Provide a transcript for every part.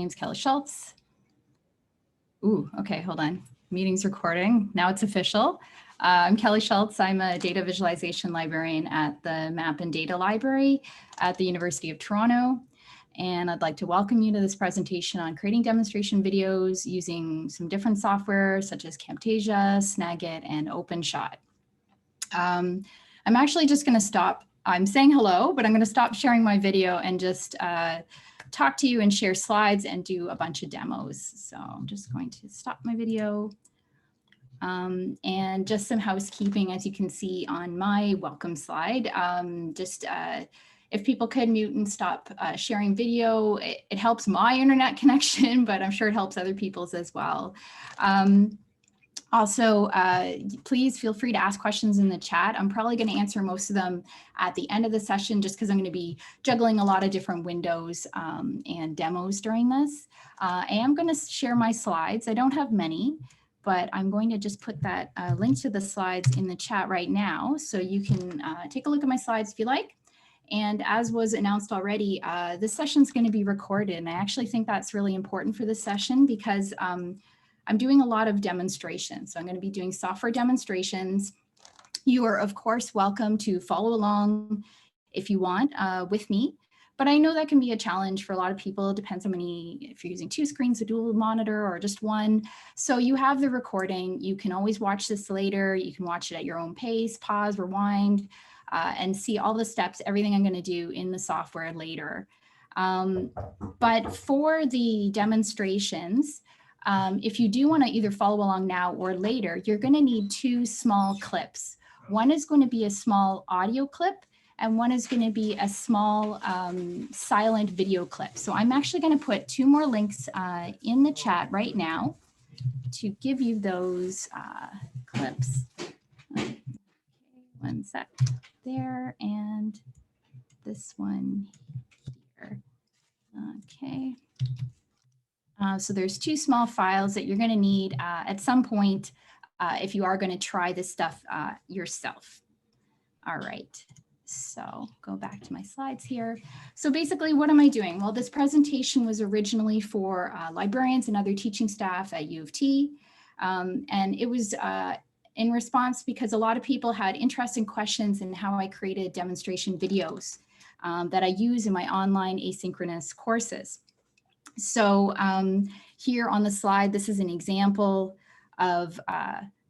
name's Kelly Schultz. Ooh, okay, hold on. Meeting's recording. Now it's official. I'm Kelly Schultz. I'm a data visualization librarian at the Map and Data Library at the University of Toronto. And I'd like to welcome you to this presentation on creating demonstration videos using some different software such as Camtasia, Snagit, and OpenShot. I'm actually just going to stop. I'm saying hello, but I'm going to stop sharing my video and just talk to you and share slides and do a bunch of demos. So I'm just going to stop my video. And just some housekeeping, as you can see on my welcome slide. If people could mute and stop sharing video, it helps my internet connection, but I'm sure it helps other people's as well. Also, please feel free to ask questions in the chat. I'm probably going to answer most of them at the end of the session, just because I'm going to be juggling a lot of different windows and demos during this. I am going to share my slides. I don't have many, but I'm going to just put that link to the slides in the chat right now, so you can take a look at my slides if you like. And as was announced already, this session is going to be recorded. And I actually think that's really important for this session because I'm doing a lot of demonstrations. So I'm going to be doing software demonstrations. You are, of course, welcome to follow along if you want with me. But I know that can be a challenge for a lot of people. It depends how many, if you're using two screens, a dual monitor, or just one. So you have the recording. You can always watch this later. You can watch it at your own pace, pause, rewind, and see all the steps, everything I'm going to do in the software later. But for the demonstrations, if you do want to either follow along now or later, you're going to need two small clips. One is going to be a small audio clip, and one is going to be a small silent video clip. So I'm actually going to put two more links in the chat right now to give you those clips. Okay, one sec there, and this one here. Okay. So there's two small files that you're going to need at some point if you are going to try this stuff yourself. All right, so go back to my slides here. So basically, what am I doing? Well, this presentation was originally for librarians and other teaching staff at U of T. And it was in response because a lot of people had interesting questions in how I created demonstration videos that I use in my online asynchronous courses. So here on the slide, this is an example of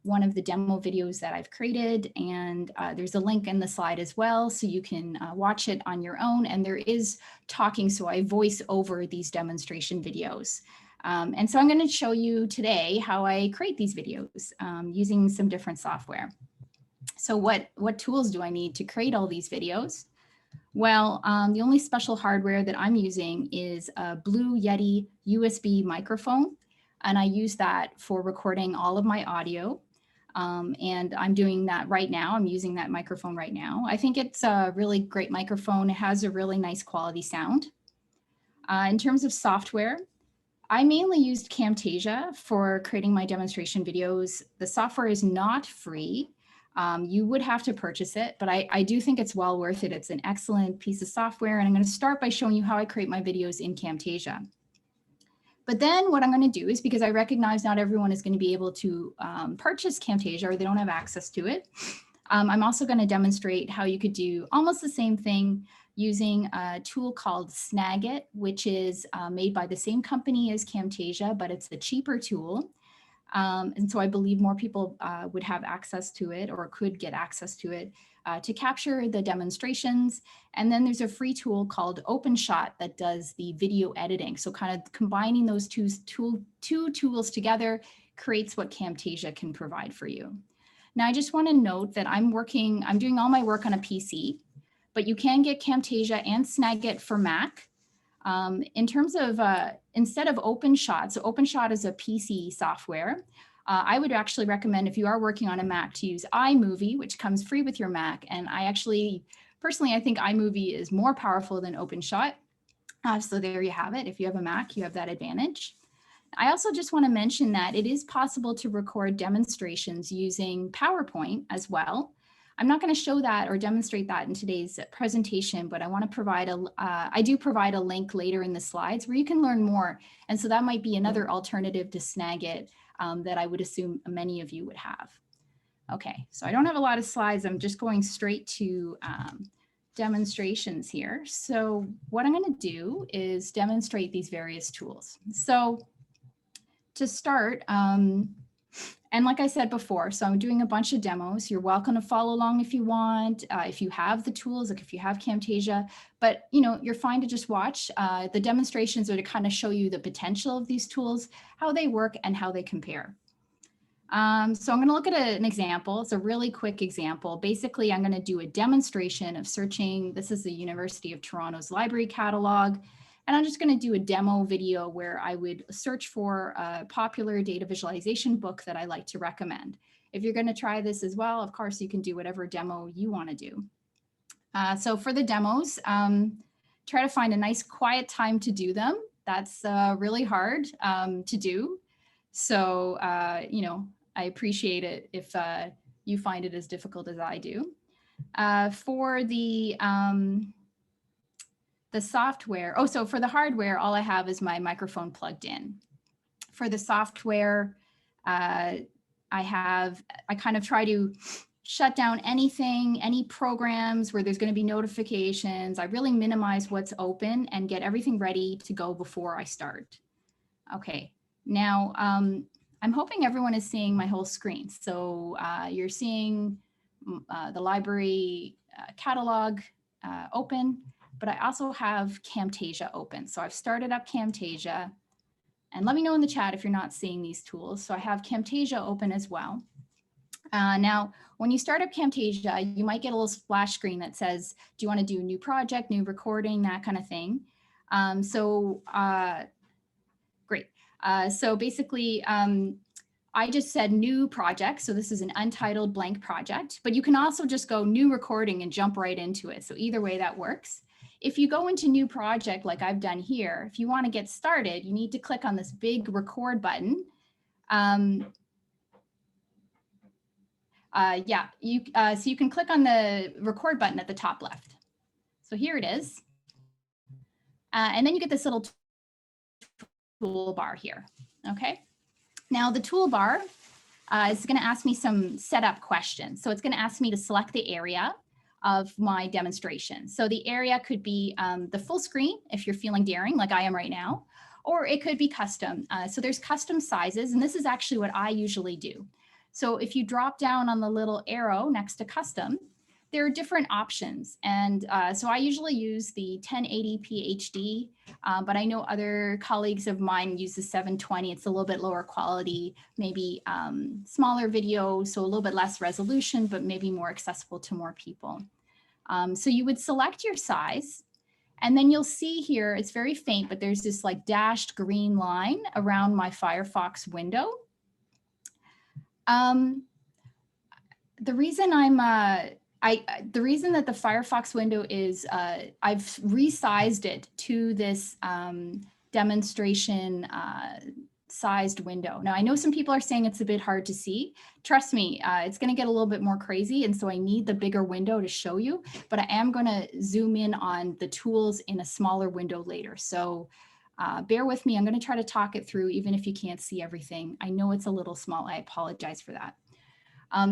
one of the demo videos that I've created, and there's a link in the slide as well, so you can watch it on your own. And there is talking, so I voice over these demonstration videos. And so I'm going to show you today how I create these videos using some different software. So what tools do I need to create all these videos? Well, the only special hardware that I'm using is a Blue Yeti USB microphone, and I use that for recording all of my audio. And I'm doing that right now. I'm using that microphone right now. I think it's a really great microphone. It has a really nice quality sound. In terms of software, I mainly used Camtasia for creating my demonstration videos. The software is not free. You would have to purchase it, but I do think it's well worth it. It's an excellent piece of software, and I'm going to start by showing you how I create my videos in Camtasia. But then what I'm going to do is, because I recognize not everyone is going to be able to purchase Camtasia or they don't have access to it, I'm also going to demonstrate how you could do almost the same thing using a tool called Snagit, which is made by the same company as Camtasia, but it's the cheaper tool. And so I believe more people would have access to it or could get access to it to capture the demonstrations. And then there's a free tool called OpenShot that does the video editing. So kind of combining those two tools together creates what Camtasia can provide for you. Now, I just want to note that I'm doing all my work on a PC, but you can get Camtasia and Snagit for Mac. In terms of, instead of OpenShot, so OpenShot is a PC software. I would actually recommend, if you are working on a Mac, to use iMovie, which comes free with your Mac. And personally, I think iMovie is more powerful than OpenShot. So there you have it. If you have a Mac, you have that advantage. I also just want to mention that it is possible to record demonstrations using PowerPoint as well. I'm not going to show that or demonstrate that in today's presentation, but I want to provide I do provide a link later in the slides where you can learn more. And so that might be another alternative to Snagit that I would assume many of you would have. Okay, so I don't have a lot of slides. I'm just going straight to demonstrations here. So what I'm going to do is demonstrate these various tools. So to start, and like I said before, so I'm doing a bunch of demos. You're welcome to follow along if you want, if you have the tools, like if you have Camtasia, but you're fine to just watch. The demonstrations are to kind of show you the potential of these tools, how they work and how they compare. So I'm going to look at an example. It's a really quick example. Basically, I'm going to do a demonstration of searching. This is the University of Toronto's library catalog. And I'm just going to do a demo video where I would search for a popular data visualization book that I like to recommend. If you're going to try this as well, of course, you can do whatever demo you want to do. So for the demos, try to find a nice quiet time to do them. That's really hard to do. So, I appreciate it if you find it as difficult as I do. For the software, so for the hardware, all I have is my microphone plugged in. For the software, I kind of try to shut down any programs where there's going to be notifications. I really minimize what's open and get everything ready to go before I start. Okay, now I'm hoping everyone is seeing my whole screen. So you're seeing the library catalog open, but I also have Camtasia open. So I've started up Camtasia, and let me know in the chat if you're not seeing these tools. So I have Camtasia open as well. Now, when you start up Camtasia, you might get a little splash screen that says, do you want to do a new project, new recording, that kind of thing. Great. So basically, I just said new project. So this is an untitled blank project, but you can also just go new recording and jump right into it. So either way that works. If you go into new project, like I've done here, if you want to get started, you need to click on this big record button. So you can click on the record button at the top left. So here it is. And then you get this little toolbar here. Okay. Now the toolbar is going to ask me some setup questions. So it's going to ask me to select the area of my demonstration. So the area could be the full screen if you're feeling daring like I am right now, or it could be custom. So there's custom sizes, and this is actually what I usually do. So if you drop down on the little arrow next to custom, there are different options. And so I usually use the 1080p HD, but I know other colleagues of mine use the 720. It's a little bit lower quality, maybe smaller video, so a little bit less resolution, but maybe more accessible to more people. So you would select your size, and then you'll see here, it's very faint, but there's this like dashed green line around my Firefox window. The reason the reason that the Firefox window is, I've resized it to this demonstration sized window. Now, I know some people are saying it's a bit hard to see. Trust me, it's going to get a little bit more crazy. And so I need the bigger window to show you, but I am going to zoom in on the tools in a smaller window later. So bear with me. I'm going to try to talk it through, even if you can't see everything. I know it's a little small. I apologize for that.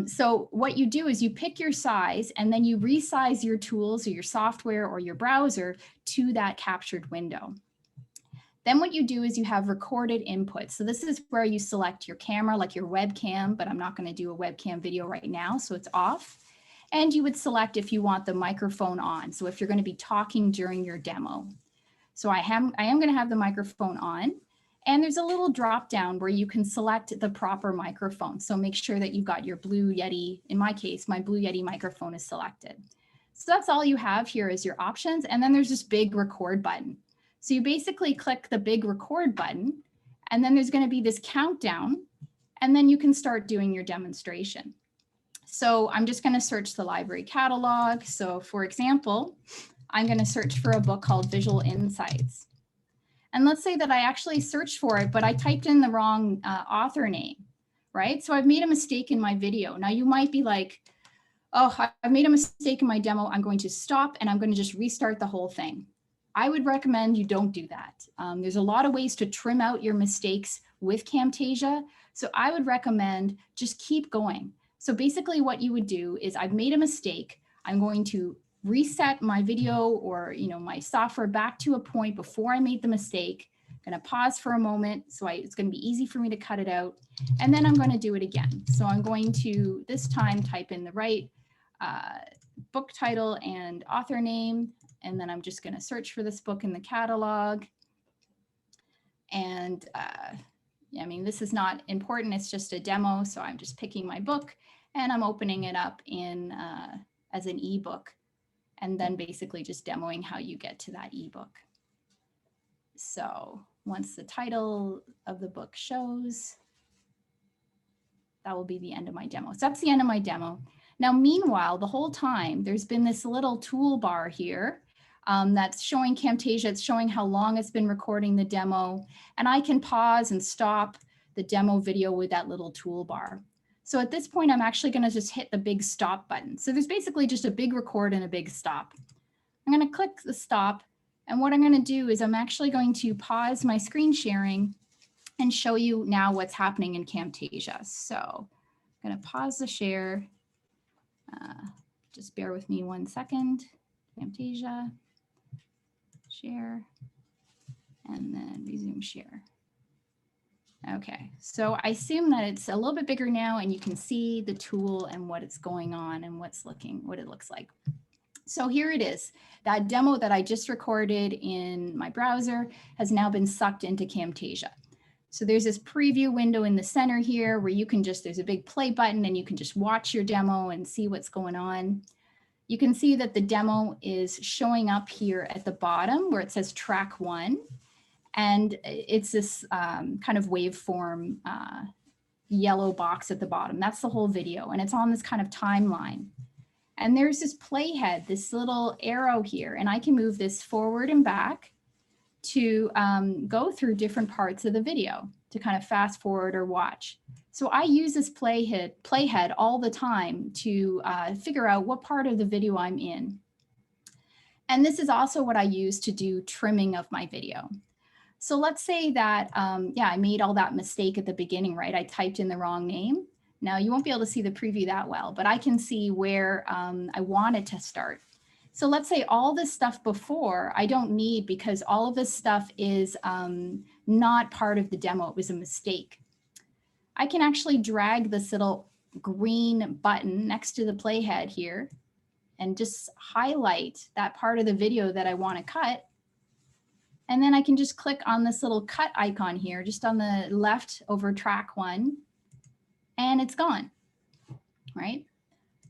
So what you do is you pick your size and then you resize your tools or your software or your browser to that captured window. Then what you do is you have recorded input. So this is where you select your camera, like your webcam, but I'm not going to do a webcam video right now, so it's off. And you would select if you want the microphone on. So if you're going to be talking during your demo. So I am going to have the microphone on. And there's a little drop down where you can select the proper microphone. So make sure that you've got your Blue Yeti. In my case, my Blue Yeti microphone is selected. So that's all you have here is your options. And then there's this big record button. So you basically click the big record button, and then there's going to be this countdown, and then you can start doing your demonstration. So I'm just going to search the library catalog. So for example, I'm going to search for a book called Visual Insights. And let's say that I actually searched for it, but I typed in the wrong author name, right? So I've made a mistake in my video. Now you might be like, oh, I've made a mistake in my demo. I'm going to stop and I'm going to just restart the whole thing. I would recommend you don't do that. There's a lot of ways to trim out your mistakes with Camtasia. So I would recommend just keep going. So basically what you would do is I've made a mistake. I'm going to reset my video or my software back to a point before I made the mistake. I'm going to pause for a moment. So it's going to be easy for me to cut it out. And then I'm going to do it again. So I'm going to this time type in the right book title and author name. And then I'm just going to search for this book in the catalog. And I mean, this is not important. It's just a demo. So I'm just picking my book and I'm opening it up in as an ebook, and then basically just demoing how you get to that ebook. So once the title of the book shows, that will be the end of my demo. So that's the end of my demo. Now, meanwhile, the whole time there's been this little toolbar here that's showing Camtasia. It's showing how long it's been recording the demo. And I can pause and stop the demo video with that little toolbar. So at this point, I'm actually going to just hit the big stop button. So there's basically just a big record and a big stop. I'm going to click the stop. And what I'm going to do is I'm actually going to pause my screen sharing and show you now what's happening in Camtasia. So I'm going to pause the share. Just bear with me 1 second. Camtasia, share, and then resume share. Okay, so I assume that it's a little bit bigger now and you can see the tool and what it's going on and what it looks like. So here it is. That demo that I just recorded in my browser has now been sucked into Camtasia. So there's this preview window in the center here where you can there's a big play button and you can just watch your demo and see what's going on. You can see that the demo is showing up here at the bottom where it says track 1. And it's this kind of waveform yellow box at the bottom. That's the whole video. And it's on this kind of timeline. And there's this playhead, this little arrow here. And I can move this forward and back to go through different parts of the video to kind of fast forward or watch. So I use this playhead all the time to figure out what part of the video I'm in. And this is also what I use to do trimming of my video. So let's say that, I made all that mistake at the beginning, right? I typed in the wrong name. Now you won't be able to see the preview that well, but I can see where I want it to start. So let's say all this stuff before I don't need because all of this stuff is not part of the demo. It was a mistake. I can actually drag this little green button next to the playhead here and just highlight that part of the video that I want to cut. And then I can just click on this little cut icon here, just on the left over track 1, and it's gone, right?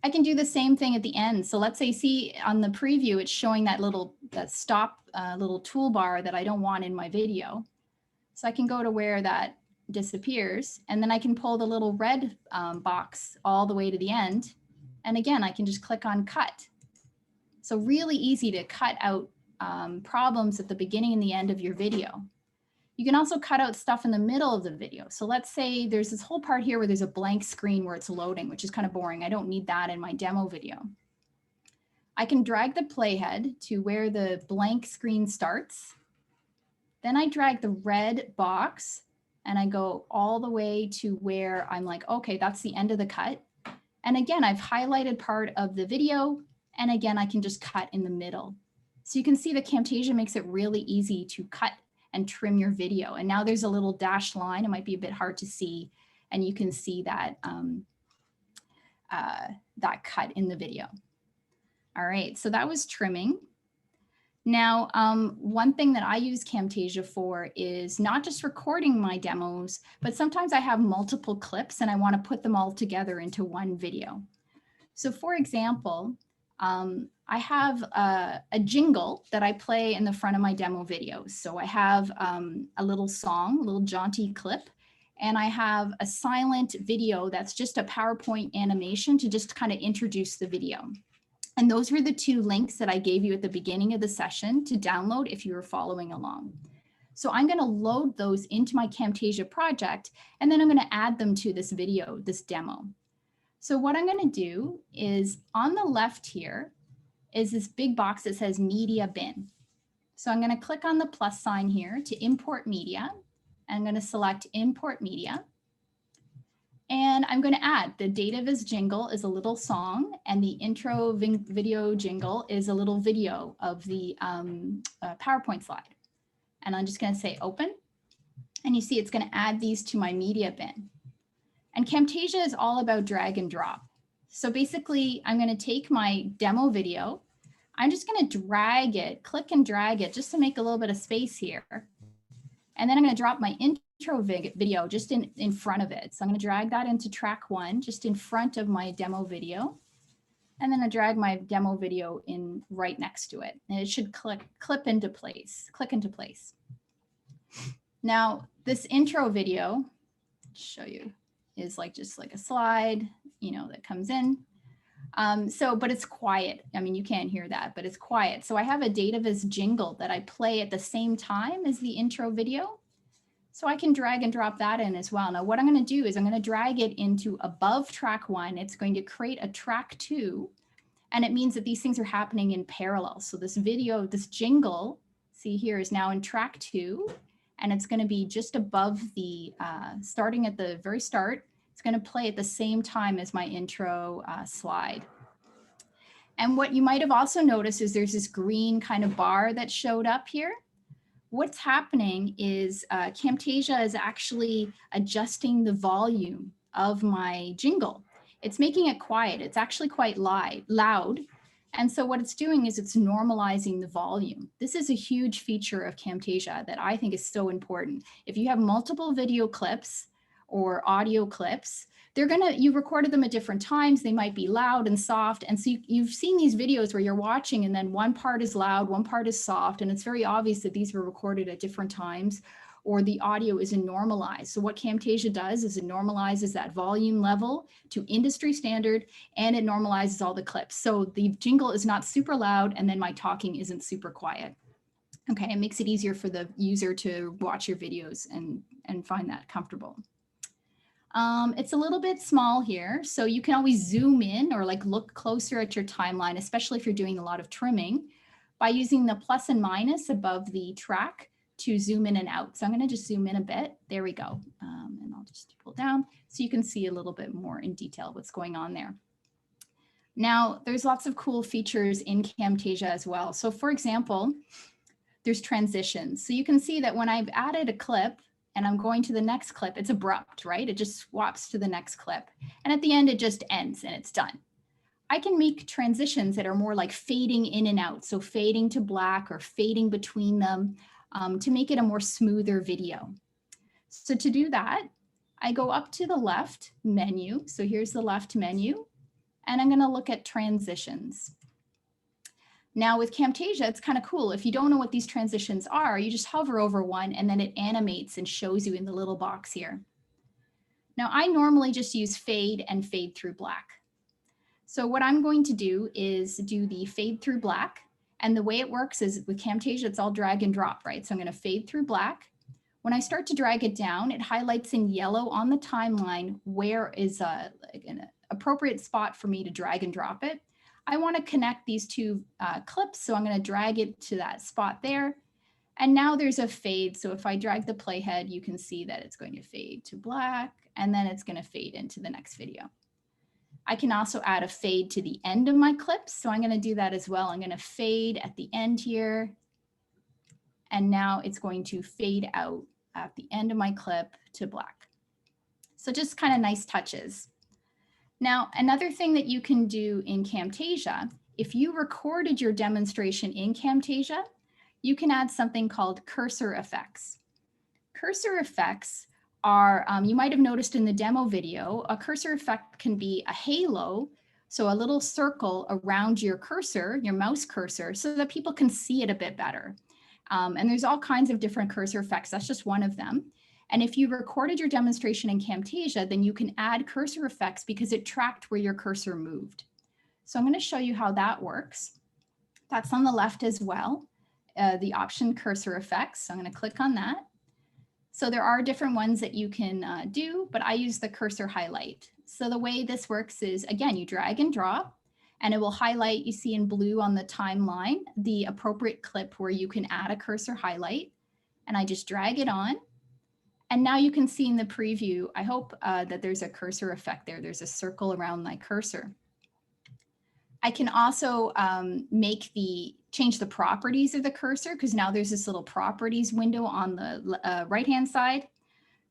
I can do the same thing at the end. So let's say, see on the preview, it's showing that stop little toolbar that I don't want in my video. So I can go to where that disappears, and then I can pull the little red box all the way to the end. And again, I can just click on cut. So really easy to cut out problems at the beginning and the end of your video. You can also cut out stuff in the middle of the video. So let's say there's this whole part here where there's a blank screen where it's loading, which is kind of boring. I don't need that in my demo video. I can drag the playhead to where the blank screen starts. Then I drag the red box and I go all the way to where I'm like, okay, that's the end of the cut. And again, I've highlighted part of the video. And again, I can just cut in the middle. So you can see that Camtasia makes it really easy to cut and trim your video. And now there's a little dashed line. It might be a bit hard to see. And you can see that, that cut in the video. All right, so that was trimming. Now, one thing that I use Camtasia for is not just recording my demos, but sometimes I have multiple clips and I want to put them all together into one video. So for example, I have a jingle that I play in the front of my demo videos. So I have a little song, a little jaunty clip, and I have a silent video that's just a PowerPoint animation to just kind of introduce the video. And those were the 2 links that I gave you at the beginning of the session to download if you were following along. So I'm going to load those into my Camtasia project, and then I'm going to add them to this video, this demo. So what I'm going to do is on the left here is this big box that says media bin. So I'm going to click on the plus sign here to import media. I'm going to select import media. And I'm going to add the DataViz jingle is a little song, and the intro video jingle is a little video of the PowerPoint slide. And I'm just going to say open. And you see it's going to add these to my media bin. And Camtasia is all about drag and drop. So basically, I'm going to take my demo video. I'm just going to drag it, click and drag it just to make a little bit of space here. And then I'm going to drop my intro video just in front of it. So I'm going to drag that into track 1, just in front of my demo video. And then I drag my demo video in right next to it. And it should click into place. Now, this intro video, show you, is just like a slide, that comes in. But it's quiet. I mean, you can't hear that, but it's quiet. So I have a DataViz jingle that I play at the same time as the intro video. So I can drag and drop that in as well. Now, what I'm going to do is I'm going to drag it into above track 1. It's going to create a track 2. And it means that these things are happening in parallel. So this video, this jingle, see here, is now in track 2. And it's going to be just above the, starting at the very start. It's going to play at the same time as my intro slide. And what you might have also noticed is there's this green kind of bar that showed up here. What's happening is Camtasia is actually adjusting the volume of my jingle. It's making it quiet. It's actually quite loud. And so what it's doing is it's normalizing the volume. This is a huge feature of Camtasia that I think is so important. If you have multiple video clips or audio clips, you recorded them at different times. They might be loud and soft. And so you've seen these videos where you're watching and then one part is loud, one part is soft. And it's very obvious that these were recorded at different times or the audio isn't normalized. So what Camtasia does is it normalizes that volume level to industry standard and it normalizes all the clips. So the jingle is not super loud and then my talking isn't super quiet. Okay, it makes it easier for the user to watch your videos and find that comfortable. It's a little bit small here, so you can always zoom in or look closer at your timeline, especially if you're doing a lot of trimming, by using the plus and minus above the track to zoom in and out. So I'm going to just zoom in a bit. There we go. And I'll just pull down so you can see a little bit more in detail what's going on there. Now, there's lots of cool features in Camtasia as well. So for example, there's transitions. So you can see that when I've added a clip, and I'm going to the next clip, it's abrupt, right? It just swaps to the next clip. And at the end, it just ends and it's done. I can make transitions that are more like fading in and out. So fading to black or fading between them to make it a more smoother video. So to do that, I go up to the left menu. So here's the left menu, and I'm gonna look at transitions. Now with Camtasia, it's kind of cool. If you don't know what these transitions are, you just hover over one and then it animates and shows you in the little box here. Now I normally just use fade and fade through black. So what I'm going to do is do the fade through black. And the way it works is with Camtasia, it's all drag and drop, right? So I'm going to fade through black. When I start to drag it down, it highlights in yellow on the timeline where is an appropriate spot for me to drag and drop it. I want to connect these two clips, so I'm going to drag it to that spot there. And now there's a fade. So if I drag the playhead, you can see that it's going to fade to black, and then it's going to fade into the next video. I can also add a fade to the end of my clips. So I'm going to do that as well. I'm going to fade at the end here. And now it's going to fade out at the end of my clip to black. So just kind of nice touches. Now, another thing that you can do in Camtasia, if you recorded your demonstration in Camtasia, you can add something called cursor effects. Cursor effects are, you might have noticed in the demo video, a cursor effect can be a halo, so a little circle around your cursor, your mouse cursor, so that people can see it a bit better. And there's all kinds of different cursor effects. That's just one of them. And if you recorded your demonstration in Camtasia, then you can add cursor effects because it tracked where your cursor moved. So I'm going to show you how that works. That's on the left as well, the option cursor effects. So I'm going to click on that. So there are different ones that you can do, but I use the cursor highlight. So the way this works is, again, you drag and drop, and it will highlight, you see in blue on the timeline, the appropriate clip where you can add a cursor highlight. And I just drag it on. And now you can see in the preview, I hope that there's a cursor effect there. There's a circle around my cursor. I can also change the properties of the cursor, because now there's this little properties window on the right-hand side.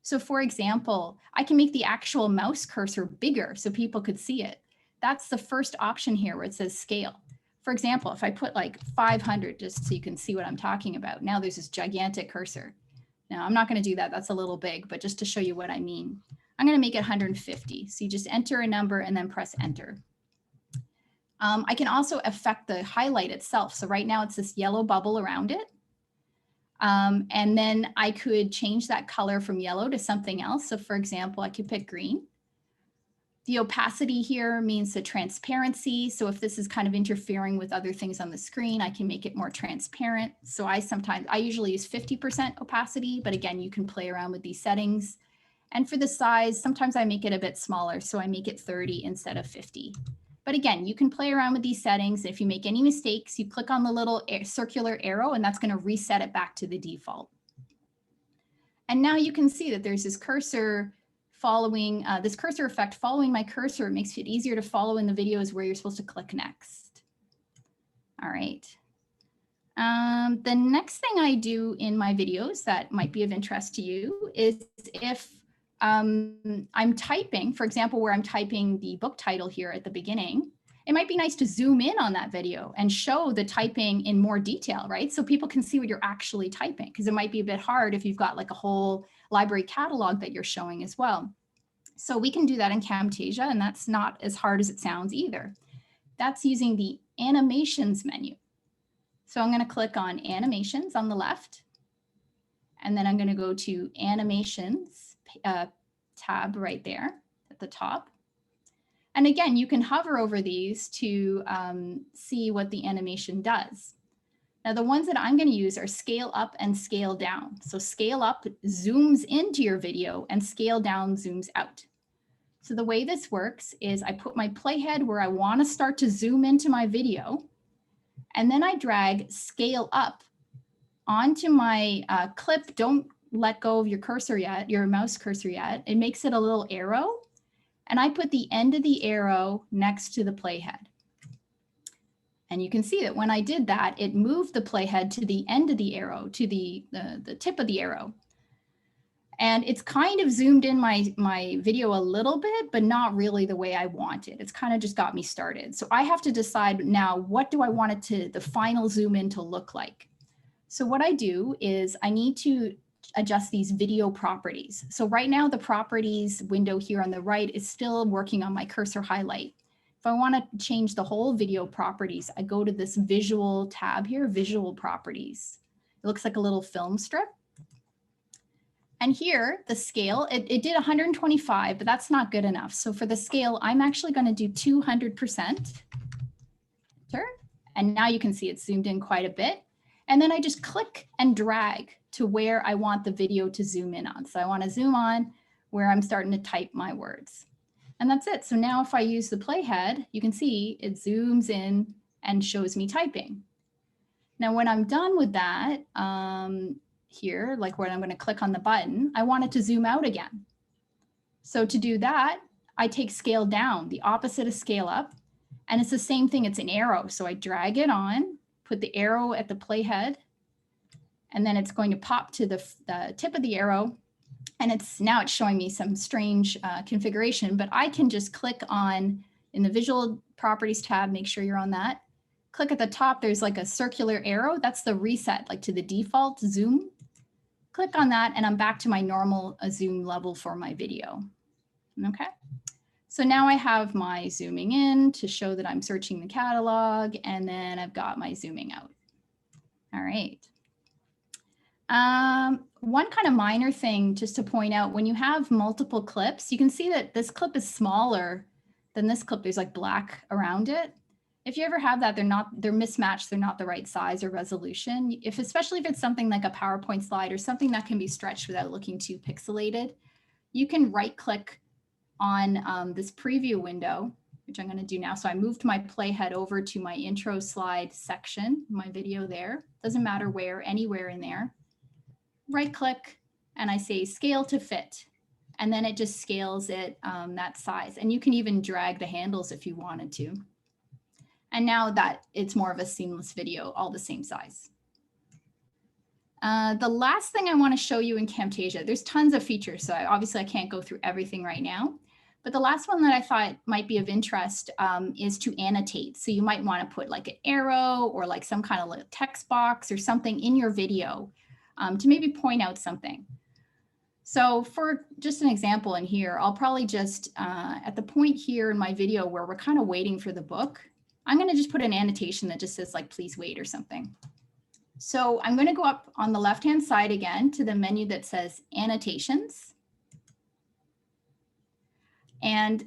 So for example, I can make the actual mouse cursor bigger so people could see it. That's the first option here where it says scale. For example, if I put like 500, just so you can see what I'm talking about, now there's this gigantic cursor. Now I'm not going to do that. That's a little big, but just to show you what I mean, I'm going to make it 150. So you just enter a number and then press enter. I can also affect the highlight itself. So right now it's this yellow bubble around it. And then I could change that color from yellow to something else. So for example, I could pick green. The opacity here means the transparency. So if this is kind of interfering with other things on the screen, I can make it more transparent. So I usually use 50% opacity, but again, you can play around with these settings. And for the size, sometimes I make it a bit smaller. So I make it 30 instead of 50. But again, you can play around with these settings. If you make any mistakes, you click on the little circular arrow and that's going to reset it back to the default. And now you can see that there's this cursor following, this cursor effect following my cursor. It makes it easier to follow in the videos where you're supposed to click next. All right. The next thing I do in my videos that might be of interest to you is if I'm typing, for example, where I'm typing the book title here at the beginning, it might be nice to zoom in on that video and show the typing in more detail, right? So people can see what you're actually typing, because it might be a bit hard if you've got like a whole library catalog that you're showing as well. So we can do that in Camtasia, and that's not as hard as it sounds either. That's using the animations menu. So I'm going to click on animations on the left, and then I'm going to go to animations tab right there at the top. And again, you can hover over these to see what the animation does. Now, the ones that I'm going to use are scale up and scale down. So scale up zooms into your video and scale down zooms out. So the way this works is I put my playhead where I want to start to zoom into my video, and then I drag scale up onto my clip. Don't let go of your cursor yet, your mouse cursor yet. It makes it a little arrow. And I put the end of the arrow next to the playhead. And you can see that when I did that, it moved the playhead to the end of the arrow, to the tip of the arrow. And it's kind of zoomed in my video a little bit, but not really the way I want it. It's kind of just got me started. So I have to decide now, what do I want it to, the final zoom in to look like? So what I do is I need to adjust these video properties. So right now the properties window here on the right is still working on my cursor highlight. If I want to change the whole video properties, I go to this visual tab here, visual properties. It looks like a little film strip. And here the scale, it did 125, but that's not good enough. So for the scale, I'm actually going to do 200%. Enter. And now you can see it's zoomed in quite a bit. And then I just click and drag to where I want the video to zoom in on. So I want to zoom on where I'm starting to type my words. And that's it. So now if I use the playhead, you can see it zooms in and shows me typing. Now, when I'm done with that, here, like when I'm going to click on the button, I want it to zoom out again. So to do that, I take scale down, the opposite of scale up, and it's the same thing. It's an arrow. So I drag it on, put the arrow at the playhead, and then it's going to pop to the tip of the arrow. And now it's showing me some strange configuration, but I can just click on in the visual properties tab, make sure you're on that. Click at the top, there's like a circular arrow. That's the reset, like to the default zoom. Click on that and I'm back to my normal zoom level for my video. Okay. So now I have my zooming in to show that I'm searching the catalog, and then I've got my zooming out. All right. One kind of minor thing just to point out, when you have multiple clips, you can see that this clip is smaller than this clip. There's like black around it. If you ever have that, they're mismatched. They're not the right size or resolution. Especially if it's something like a PowerPoint slide or something that can be stretched without looking too pixelated, you can right click on this preview window, which I'm going to do now. So I moved my playhead over to my intro slide section, my video there. Doesn't matter where, anywhere in there. Right click, and I say scale to fit. And then it just scales it that size. And you can even drag the handles if you wanted to. And now that it's more of a seamless video, all the same size. The last thing I want to show you in Camtasia, there's tons of features, so obviously I can't go through everything right now. But the last one that I thought might be of interest is to annotate. So you might want to put like an arrow or like some kind of little text box or something in your video to maybe point out something. So for just an example in here, I'll probably just at the point here in my video where we're kind of waiting for the book, I'm going to just put an annotation that just says like, please wait or something. So I'm going to go up on the left-hand side again to the menu that says annotations. And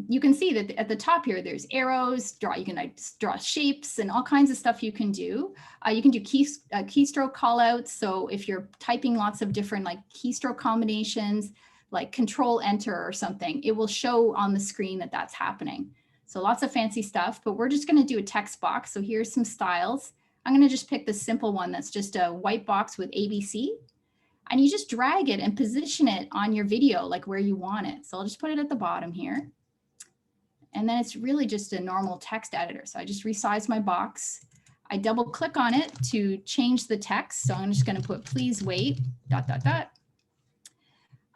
you can see that at the top here, there's arrows, you can draw shapes and all kinds of stuff you can do. You can do keystroke callouts. So if you're typing lots of different like keystroke combinations, like Control Enter or something, it will show on the screen that that's happening. So lots of fancy stuff, but we're just going to do a text box. So here's some styles. I'm going to just pick the simple one that's just a white box with ABC. And you just drag it and position it on your video, like where you want it. So I'll just put it at the bottom here. And then it's really just a normal text editor. So I just resize my box. I double click on it to change the text. So I'm just going to put please wait, ...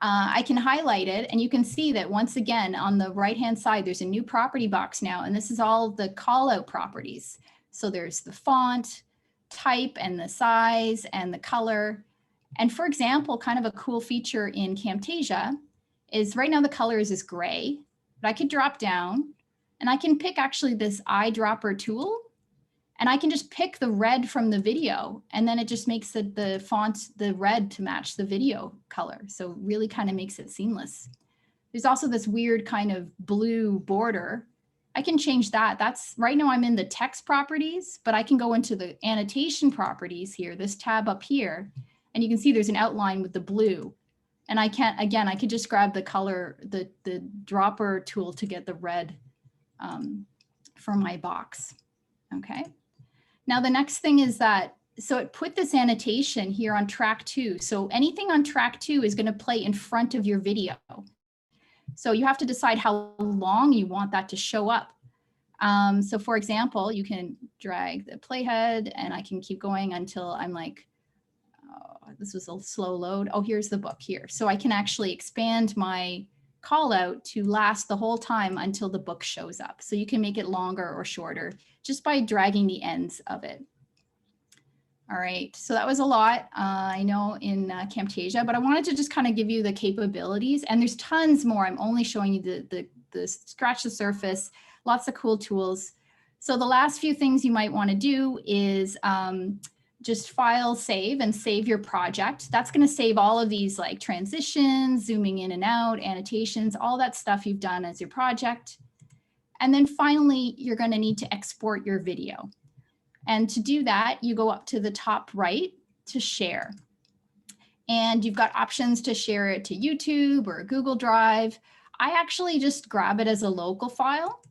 I can highlight it and you can see that once again on the right hand side there's a new property box now, and this is all the call out properties. So there's the font, type, and the size and the color. And for example, kind of a cool feature in Camtasia is right now the color is gray, but I could drop down and I can pick actually this eyedropper tool, and I can just pick the red from the video, and then it just makes the font, the red to match the video color. So really kind of makes it seamless. There's also this weird kind of blue border. I can change that. That's right now I'm in the text properties, but I can go into the annotation properties here, this tab up here, and you can see there's an outline with the blue. And I can't, again, I could just grab the color, the dropper tool to get the red for my box. Okay. Now the next thing is that, so it put this annotation here on track 2. So anything on track 2 is going to play in front of your video. So you have to decide how long you want that to show up. So for example, you can drag the playhead and I can keep going until I'm like, oh, this was a slow load. Oh, here's the book here. So I can actually expand my call out to last the whole time until the book shows up. So you can make it longer or shorter just by dragging the ends of it. All right, so that was a lot, I know, in Camtasia, but I wanted to just kind of give you the capabilities, and there's tons more. I'm only showing you the scratch the surface, lots of cool tools. So the last few things you might want to do is just file save and save your project. That's going to save all of these like transitions, zooming in and out, annotations, all that stuff you've done as your project. And then finally, you're going to need to export your video. And to do that, you go up to the top right to share. And you've got options to share it to YouTube or Google Drive. I actually just grab it as a local file.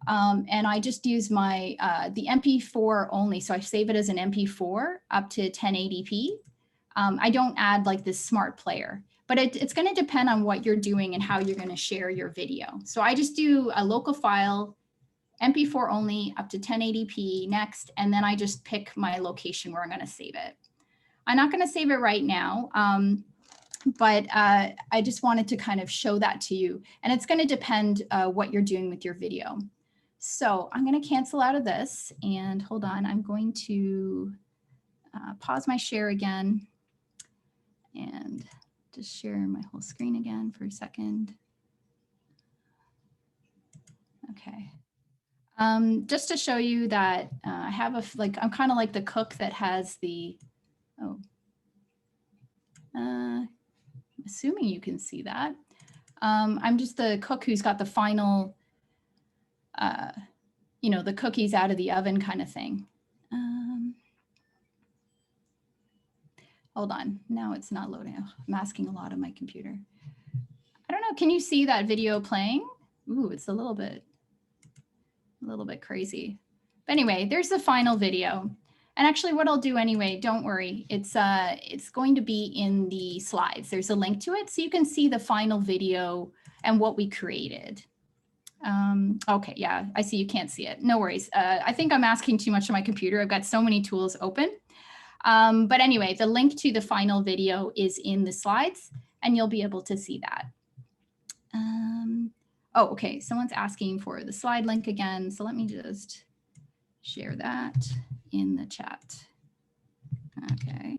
And I just use my the MP4 only. So I save it as an MP4 up to 1080p. I don't add like this smart player, but it's going to depend on what you're doing and how you're going to share your video. So I just do a local file, MP4 only, up to 1080p next, and then I just pick my location where I'm going to save it. I'm not going to save it right now, but I just wanted to kind of show that to you. And it's going to depend what you're doing with your video. So I'm going to cancel out of this, and hold on, I'm going to pause my share again and just share my whole screen again for a second. Okay. Just to show you that I have I'm kind of like the cook that has the, assuming you can see that. I'm just the cook who's got the final, you know, the cookies out of the oven kind of thing. Hold on, now it's not loading. I'm asking a lot on my computer. I don't know Oh, can you see that video playing? Ooh, it's a little bit crazy. But anyway, there's the final video. And actually what I'll do anyway, don't worry, it's going to be in the slides. There's a link to it so you can see the final video and what we created. Okay, yeah, I see you can't see it. No worries. I think I'm asking too much on my computer. I've got so many tools open. But anyway, the link to the final video is in the slides and you'll be able to see that. Oh, okay, someone's asking for the slide link again. So let me just share that in the chat. Okay.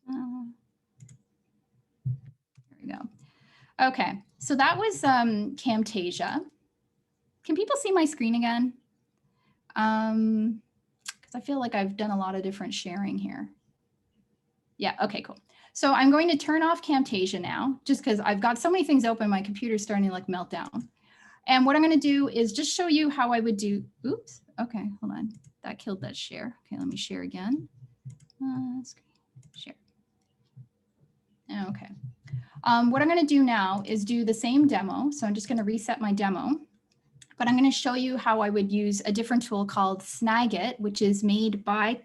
There we go. Okay, so that was Camtasia. Can people see my screen again? Because I feel like I've done a lot of different sharing here. Yeah, okay, cool. So I'm going to turn off Camtasia now, just because I've got so many things open, my computer's starting to like melt down. And what I'm going to do is just show you how I would do, oops, okay, hold on. That killed that share. Okay, let me share again. Share. Okay. What I'm going to do now is do the same demo. So I'm just going to reset my demo. But I'm going to show you how I would use a different tool called Snagit, which is made by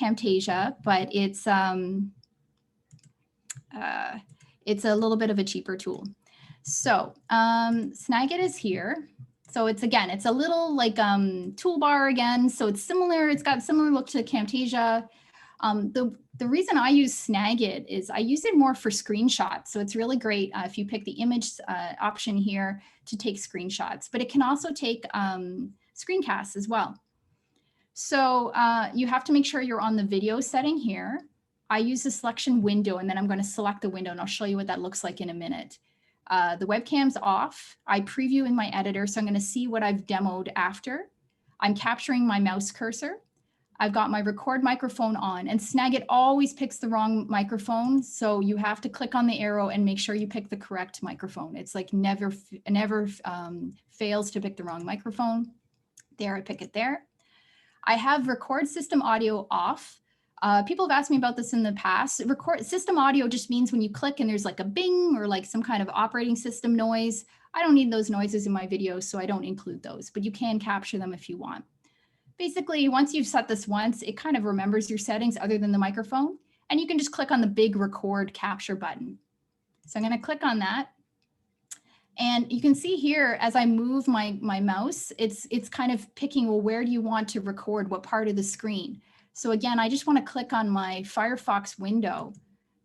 Camtasia, but it's a little bit of a cheaper tool. So Snagit is here. So it's a little like toolbar again. So it's similar. It's got similar look to Camtasia. The reason I use Snagit is I use it more for screenshots. So it's really great if you pick the image option here to take screenshots, but it can also take screencasts as well. So you have to make sure you're on the video setting here. I use the selection window and then I'm going to select the window and I'll show you what that looks like in a minute. The webcam's off. I preview in my editor, so I'm going to see what I've demoed after. I'm capturing my mouse cursor. I've got my record microphone on, and Snagit always picks the wrong microphone. So you have to click on the arrow and make sure you pick the correct microphone. It's like never fails to pick the wrong microphone. There, I pick it there. I have record system audio off. People have asked me about this in the past. Record system audio just means when you click and there's like a bing or like some kind of operating system noise. I don't need those noises in my videos, so I don't include those, but you can capture them if you want. Basically, once you've set this once, it kind of remembers your settings other than the microphone, and you can just click on the big record capture button. So I'm going to click on that. And you can see here, as I move my mouse, it's kind of picking, well, where do you want to record, what part of the screen? So again, I just want to click on my Firefox window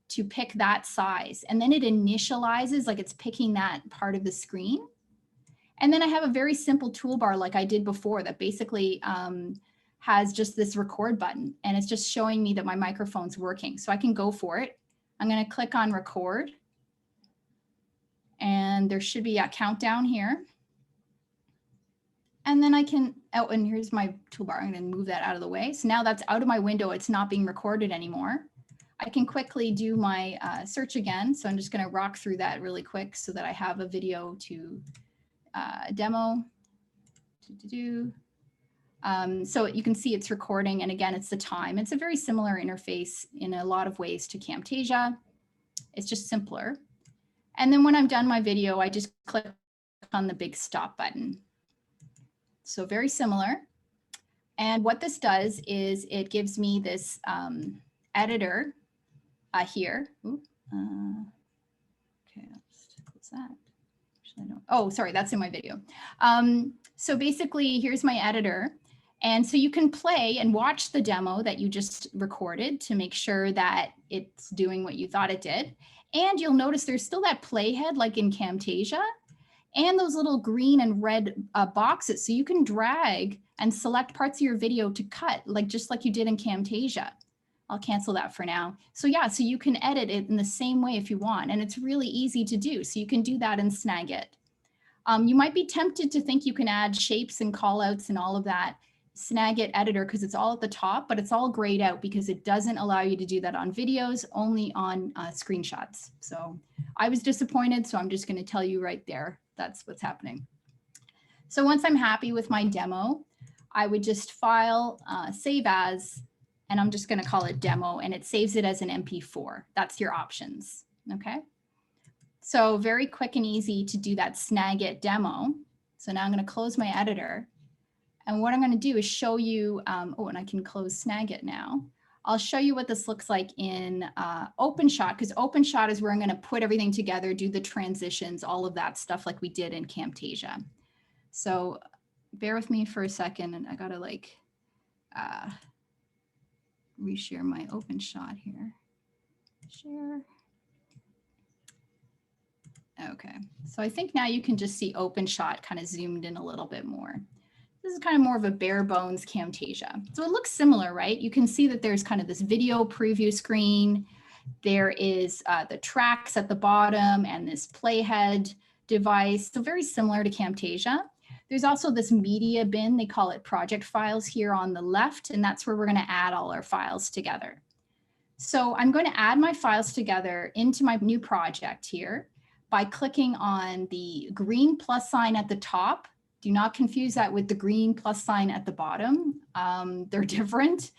to pick that size. And then it initializes, like it's picking that part of the screen. And then I have a very simple toolbar like I did before that basically has just this record button. And it's just showing me that my microphone's working. So I can go for it. I'm going to click on record. And there should be a countdown here. And then I can, oh, and here's my toolbar. I'm going to move that out of the way. So now that's out of my window. It's not being recorded anymore. I can quickly do my search again. So I'm just going to rock through that really quick so that I have a video to demo. So you can see it's recording. And again, it's the time. It's a very similar interface in a lot of ways to Camtasia. It's just simpler. And then when I'm done my video, I just click on the big stop button. So very similar. And what this does is it gives me this editor here. Ooh, okay, let's close that. Actually, I don't. Oh, sorry, that's in my video. So basically, here's my editor. And so you can play and watch the demo that you just recorded to make sure that it's doing what you thought it did. And you'll notice there's still that playhead like in Camtasia and those little green and red boxes. So you can drag and select parts of your video to cut, like just like you did in Camtasia. I'll cancel that for now. So yeah, so you can edit it in the same way if you want, and it's really easy to do. So you can do that in Snagit. You might be tempted to think you can add shapes and callouts and all of that Snagit editor because it's all at the top, but it's all grayed out because it doesn't allow you to do that on videos, only on screenshots. So I was disappointed, so I'm just going to tell you right there, that's what's happening. So once I'm happy with my demo, I would just file, save as, and I'm just going to call it demo, and it saves it as an MP4. That's your options. Okay. So very quick and easy to do that Snagit demo. So now I'm going to close my editor. And what I'm going to do is show you, oh, and I can close Snagit now. I'll show you what this looks like in OpenShot, because OpenShot is where I'm going to put everything together, do the transitions, all of that stuff like we did in Camtasia. So bear with me for a second, and I got to like reshare my OpenShot here. Share. Okay, so I think now you can just see OpenShot kind of zoomed in a little bit more. This is kind of more of a bare bones Camtasia. So it looks similar, right? You can see that there's kind of this video preview screen. There is the tracks at the bottom and this playhead device. So very similar to Camtasia. There's also this media bin, they call it project files here on the left, and that's where we're going to add all our files together. So I'm going to add my files together into my new project here by clicking on the green plus sign at the top. Do not confuse that with the green plus sign at the bottom. They're different.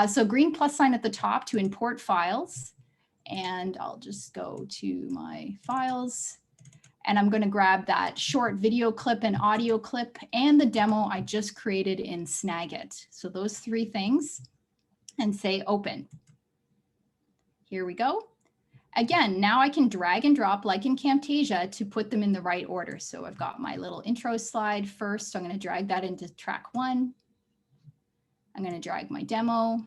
So green plus sign at the top to import files. And I'll just go to my files. And I'm going to grab that short video clip and audio clip and the demo I just created in Snagit. So those three things, and say open. Here we go. Again, now I can drag and drop like in Camtasia to put them in the right order. So I've got my little intro slide first. So I'm going to drag that into track 1. I'm going to drag my demo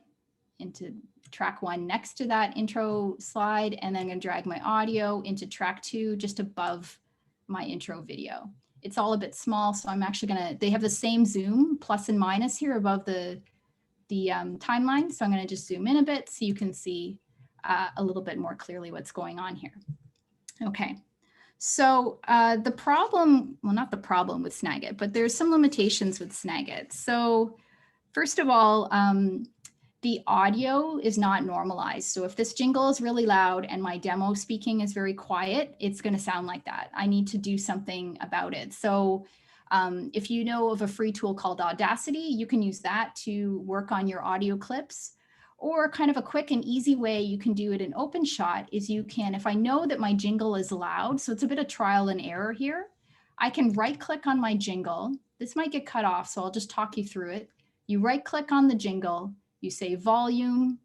into track 1 next to that intro slide. And then I'm going to drag my audio into track 2 just above my intro video. It's all a bit small, so I'm actually going to, they have the same zoom, plus and minus here above the timeline. So I'm going to just zoom in a bit so you can see a little bit more clearly what's going on here. Okay, so the problem, well, not the problem with Snagit, but there's some limitations with Snagit. So first of all, the audio is not normalized. So if this jingle is really loud and my demo speaking is very quiet, it's going to sound like that. I need to do something about it. So if you know of a free tool called Audacity, you can use that to work on your audio clips. Or kind of a quick and easy way you can do it in OpenShot is you can, if I know that my jingle is loud, so it's a bit of trial and error here, I can right click on my jingle. This might get cut off, so I'll just talk you through it. You right click on the jingle, you say volume,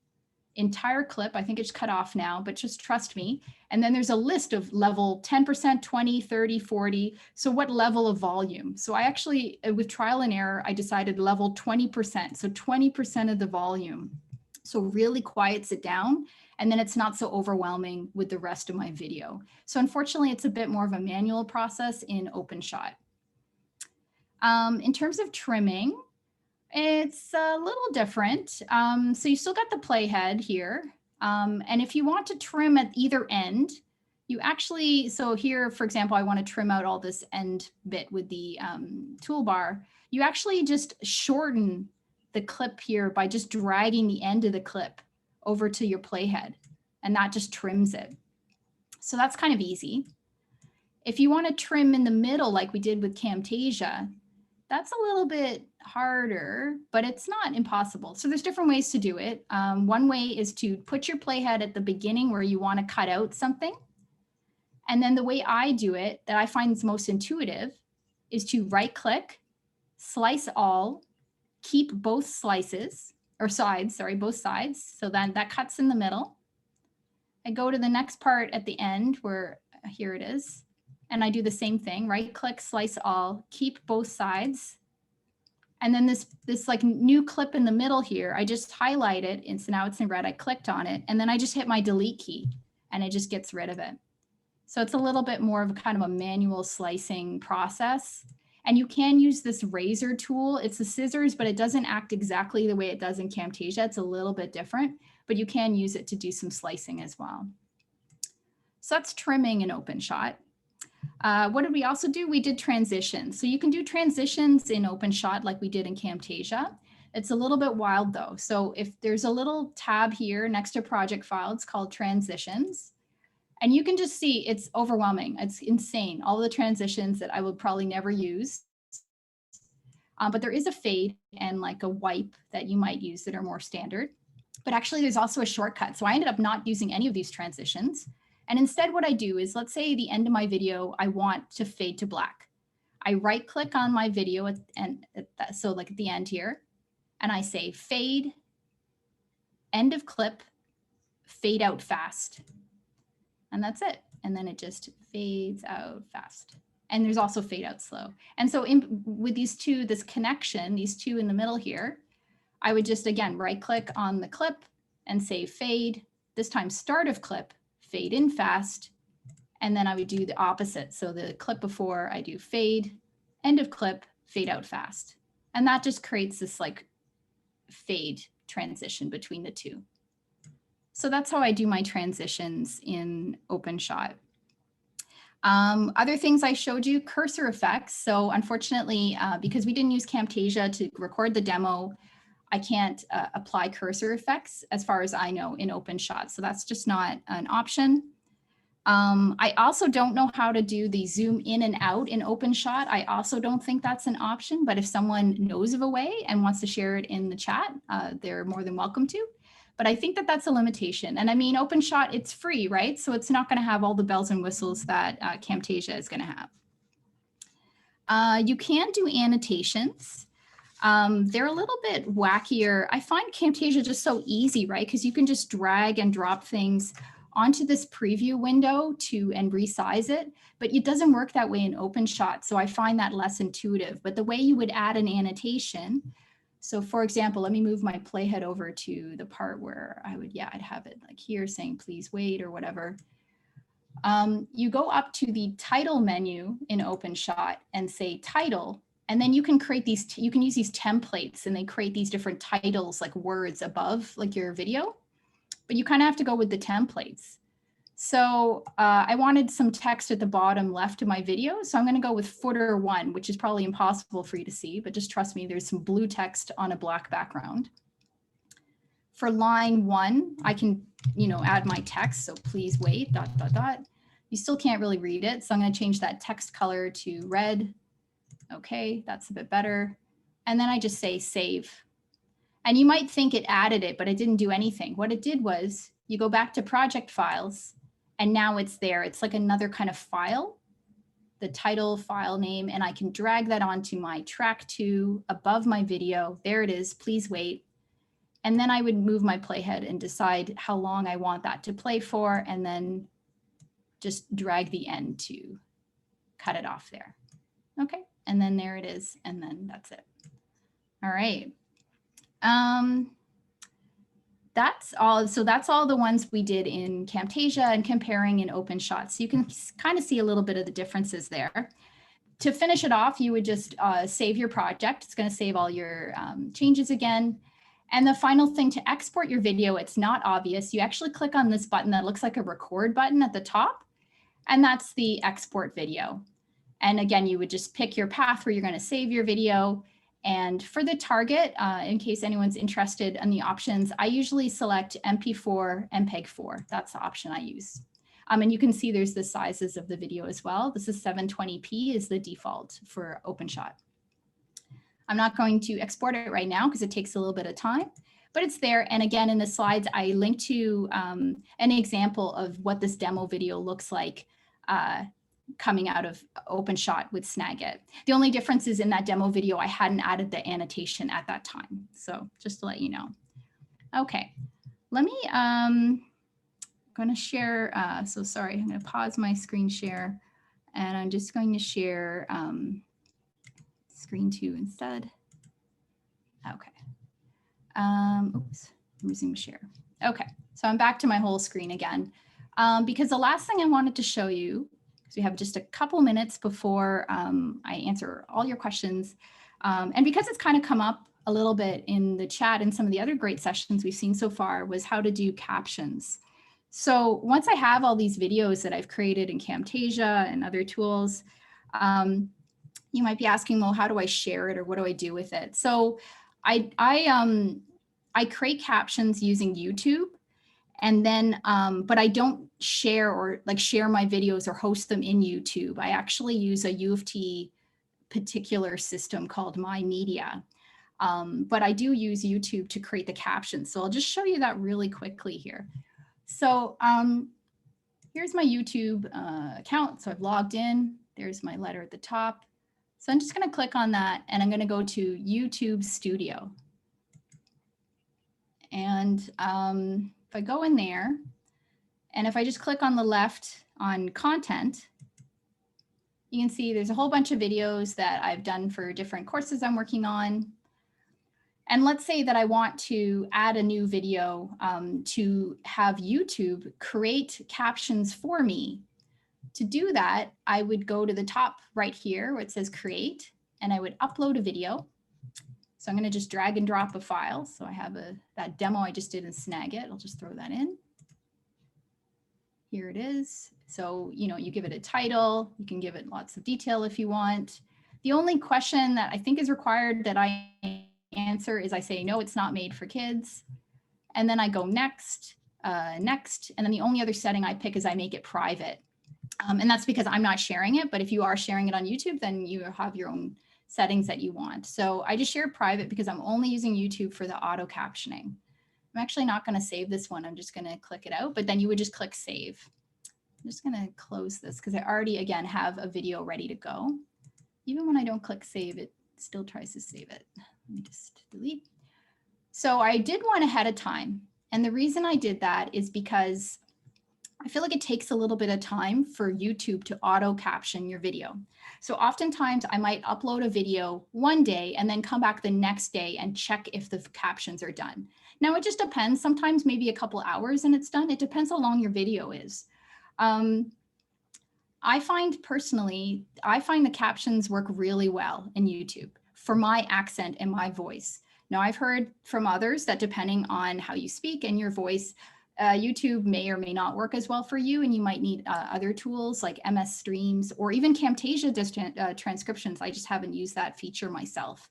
entire clip. I think it's cut off now, but just trust me. And then there's a list of level 10%, 20, 30, 40. So what level of volume? So I actually, with trial and error, I decided level 20%. So 20% of the volume. So really quiets it down, and then it's not so overwhelming with the rest of my video. So unfortunately, it's a bit more of a manual process in OpenShot. In terms of trimming, it's a little different. So you still got the playhead here. And if you want to trim at either end, you actually, so here, for example, I want to trim out all this end bit with the toolbar. You actually just shorten the clip here by just dragging the end of the clip over to your playhead, and that just trims it. So that's kind of easy. If you want to trim in the middle like we did with Camtasia, that's a little bit harder, but it's not impossible. So there's different ways to do it. One way is to put your playhead at the beginning where you want to cut out something. And then the way I do it that I find is most intuitive is to right click, slice all, keep both slices or sides, sorry, both sides. So then that cuts in the middle. I go to the next part at the end where here it is. And I do the same thing, right click, slice all, keep both sides. And then this like new clip in the middle here, I just highlight it. And so now it's in red, I clicked on it. And then I just hit my delete key and it just gets rid of it. So it's a little bit more of a kind of a manual slicing process. And you can use this razor tool. It's the scissors, but it doesn't act exactly the way it does in Camtasia. It's a little bit different, but you can use it to do some slicing as well. So that's trimming in OpenShot. What did we also do? We did transitions. So you can do transitions in OpenShot like we did in Camtasia. It's a little bit wild though. So if there's a little tab here next to project file, it's called transitions. And you can just see it's overwhelming. It's insane. All the transitions that I would probably never use. But there is a fade and like a wipe that you might use that are more standard. But actually there's also a shortcut. So I ended up not using any of these transitions. And instead what I do is, let's say the end of my video, I want to fade to black. I right click on my video so like at the end here, and I say fade, end of clip, fade out fast. And that's it. And then it just fades out fast. And there's also fade out slow. And so with these two, this connection, these two in the middle here, I would just, again, right click on the clip and say fade, this time start of clip, fade in fast. And then I would do the opposite. So the clip before, I do fade, end of clip, fade out fast. And that just creates this like fade transition between the two. So that's how I do my transitions in OpenShot. Other things I showed you, cursor effects. So unfortunately, because we didn't use Camtasia to record the demo, I can't apply cursor effects as far as I know in OpenShot. So that's just not an option. I also don't know how to do the zoom in and out in OpenShot. I also don't think that's an option, but if someone knows of a way and wants to share it in the chat, they're more than welcome to. But I think that that's a limitation. And I mean, OpenShot, it's free, right? So it's not going to have all the bells and whistles that Camtasia is going to have. You can do annotations. They're a little bit wackier. I find Camtasia just so easy, right? Because you can just drag and drop things onto this preview window and resize it, but it doesn't work that way in OpenShot. So I find that less intuitive. But the way you would add an annotation, so for example, let me move my playhead over to the part where I'd have it like here saying, please wait or whatever. You go up to the title menu in OpenShot and say title, and then you can create these, you can use these templates and they create these different titles like words above like your video, but you kind of have to go with the templates. So I wanted some text at the bottom left of my video. So I'm going to go with footer 1, which is probably impossible for you to see, but just trust me, there's some blue text on a black background. For line 1, I can, add my text. So please wait, ... You still can't really read it. So I'm going to change that text color to red. Okay, that's a bit better. And then I just say save. And you might think it added it, but it didn't do anything. What it did was you go back to project files, and now it's there. It's like another kind of file, the title, file name, and I can drag that onto my track 2 above my video. There it is, please wait. And then I would move my playhead and decide how long I want that to play for, and then just drag the end to cut it off there. Okay, and then there it is, and then that's it. All right. That's all. So that's all the ones we did in Camtasia and comparing in OpenShot. So you can kind of see a little bit of the differences there. To finish it off, you would just save your project. It's going to save all your changes again. And the final thing, to export your video, it's not obvious. You actually click on this button that looks like a record button at the top, and that's the export video. And again, you would just pick your path where you're going to save your video. And for the target, in case anyone's interested in the options, I usually select MP4, MPEG-4. That's the option I use. And you can see there's the sizes of the video as well. This is 720p is the default for OpenShot. I'm not going to export it right now because it takes a little bit of time, but it's there. And again, in the slides, I link to an example of what this demo video looks like coming out of OpenShot with Snagit. The only difference is in that demo video, I hadn't added the annotation at that time. So just to let you know. Okay, let me, I'm gonna share, so sorry, I'm gonna pause my screen share and I'm just going to share screen 2 instead. Okay, oops, resume share. Okay, so I'm back to my whole screen again because the last thing I wanted to show you, so we have just a couple minutes before I answer all your questions. And because it's kind of come up a little bit in the chat and some of the other great sessions we've seen so far, was how to do captions. So once I have all these videos that I've created in Camtasia and other tools, you might be asking, well, how do I share it or what do I do with it? So I create captions using YouTube. And then, but I don't share my videos or host them in YouTube. I actually use a U of T particular system called MyMedia. But I do use YouTube to create the captions. So I'll just show you that really quickly here. So here's my YouTube account. So I've logged in. There's my letter at the top. So I'm just going to click on that and I'm going to go to YouTube Studio. And if I go in there and if I just click on the left on content, you can see there's a whole bunch of videos that I've done for different courses I'm working on. And let's say that I want to add a new video to have YouTube create captions for me. To do that, I would go to the top right here where it says create, and I would upload a video. So I'm going to just drag and drop a file. So I have that demo I just did in Snagit. I'll just throw that in. Here it is. So, you give it a title. You can give it lots of detail if you want. The only question that I think is required that I answer is I say, no, it's not made for kids. And then I go next, next. And then the only other setting I pick is I make it private. And that's because I'm not sharing it. But if you are sharing it on YouTube, then you have your own settings that you want. So I just share private because I'm only using YouTube for the auto captioning. I'm actually not going to save this one. I'm just going to click it out, but then you would just click save. I'm just going to close this because I already, again, have a video ready to go. Even when I don't click save, it still tries to save it. Let me just delete. So I did one ahead of time. And the reason I did that is because I feel like it takes a little bit of time for YouTube to auto caption your video. So oftentimes I might upload a video one day and then come back the next day and check if the captions are done. Now it just depends. Sometimes maybe a couple hours and it's done. It depends how long your video is. I find the captions work really well in YouTube for my accent and my voice. Now I've heard from others that depending on how you speak and your voice, YouTube may or may not work as well for you, and you might need other tools like MS Streams or even Camtasia transcriptions. I just haven't used that feature myself.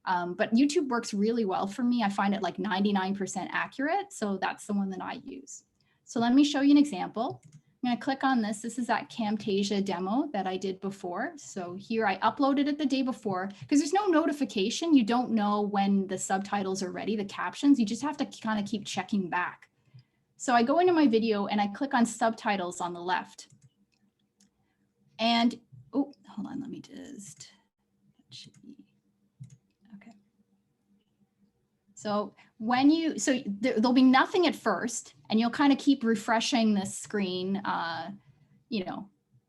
But YouTube works really well for me. I find it like 99% accurate, so that's the one that I use. So let me show you an example. I'm going to click on this. This is that Camtasia demo that I did before. So here I uploaded it the day before because there's no notification. You don't know when the subtitles are ready, the captions. You just have to kind of keep checking back. So I go into my video and I click on subtitles on the left. And, oh, hold on, let me just, that should be, okay. So there'll be nothing at first and you'll kind of keep refreshing this screen,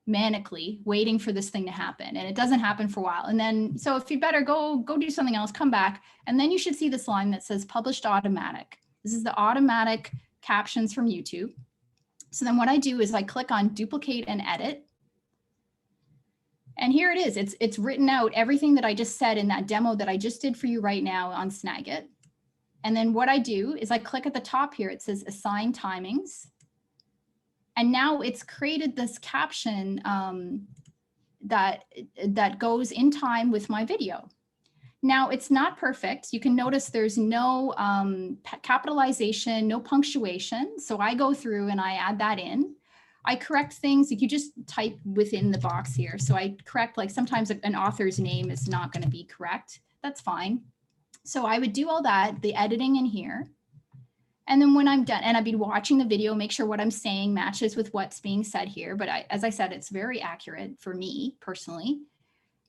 manically waiting for this thing to happen. And it doesn't happen for a while. And then, so if you better go do something else, come back. And then you should see this line that says published automatic. This is the automatic captions from YouTube. So then what I do is I click on duplicate and edit. And here it is. It's written out everything that I just said in that demo that I just did for you right now on Snagit. And then what I do is I click at the top here. It says assign timings. And now it's created this caption that goes in time with my video. Now it's not perfect. You can notice there's no capitalization, no punctuation. So I go through and I add that in. I correct things. You just type within the box here. So I correct, like sometimes an author's name is not going to be correct. That's fine. So I would do all that, the editing in here. And then when I'm done, and I'd be watching the video, make sure what I'm saying matches with what's being said here. But as I said, it's very accurate for me personally.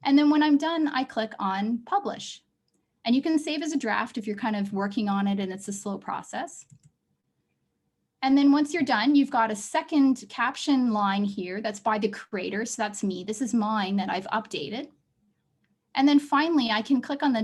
And then when I'm done, I click on publish. And you can save as a draft if you're kind of working on it and it's a slow process. And then once you're done, you've got a second caption line here that's by the creator. So that's me. This is mine that I've updated. And then finally, I can click on the ...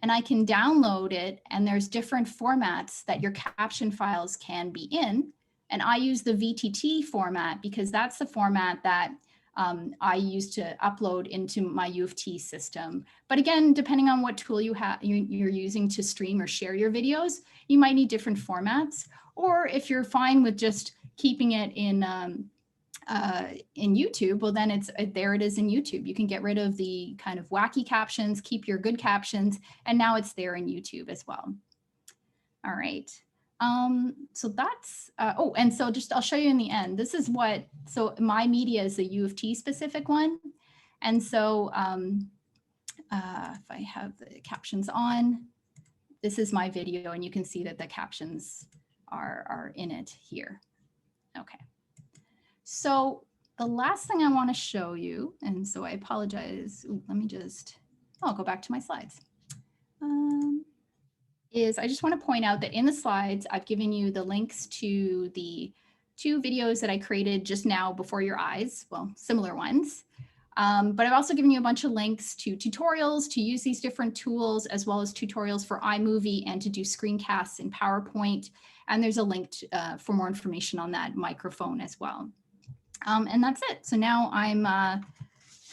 and I can download it. And there's different formats that your caption files can be in. And I use the VTT format because that's the format that I use to upload into my U of T system. But again, depending on what tool you're using to stream or share your videos, you might need different formats. Or if you're fine with just keeping it in YouTube, well then there it is in YouTube. You can get rid of the kind of wacky captions, keep your good captions, and now it's there in YouTube as well. All right. So that's, and so I'll show you in the end. This is so my media is a U of T specific one. And so if I have the captions on, this is my video and you can see that the captions are in it here. Okay. So the last thing I want to show you, and so I apologize. Ooh, let me just, I'll go back to my slides. Is I just want to point out that in the slides, I've given you the links to the 2 videos that I created just now before your eyes, well, similar ones. But I've also given you a bunch of links to tutorials to use these different tools, as well as tutorials for iMovie and to do screencasts in PowerPoint. And there's a link to, for more information on that microphone as well. And that's it. So now I'm